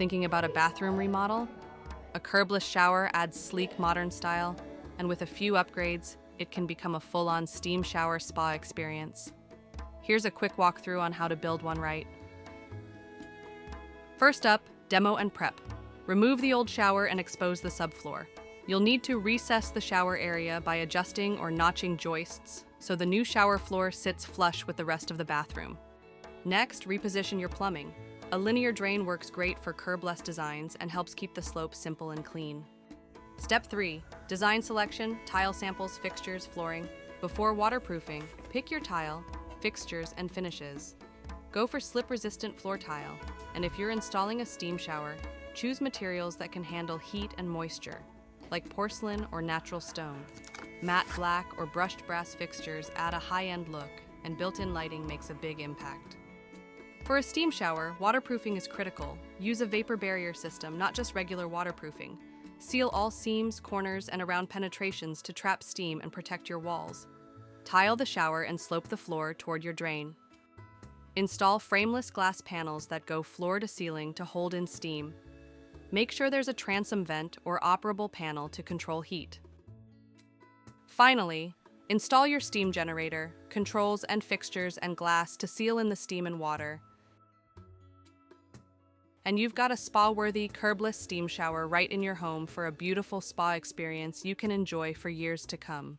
Thinking about a bathroom remodel? A curbless shower adds sleek modern style, and with a few upgrades, it can become a full-on steam shower spa experience. Here's a quick walkthrough on how to build one right. First up, demo and prep. Remove the old shower and expose the subfloor. You'll need to recess the shower area by adjusting or notching joists so the new shower floor sits flush with the rest of the bathroom. Next, reposition your plumbing. A linear drain works great for curbless designs and helps keep the slope simple and clean. Step 3. Design selection, tile samples, fixtures, flooring. Before waterproofing, pick your tile, fixtures, and finishes. Go for slip-resistant floor tile, and if you're installing a steam shower, choose materials that can handle heat and moisture, like porcelain or natural stone. Matte black or brushed brass fixtures add a high-end look, and built-in lighting makes a big impact. For a steam shower, waterproofing is critical. Use a vapor barrier system, not just regular waterproofing. Seal all seams, corners, and around penetrations to trap steam and protect your walls. Tile the shower and slope the floor toward your drain. Install frameless glass panels that go floor to ceiling to hold in steam. Make sure there's a transom vent or operable panel to control heat. Finally, install your steam generator, controls and fixtures and glass to seal in the steam and water. And you've got a spa-worthy, curbless steam shower right in your home for a beautiful spa experience you can enjoy for years to come.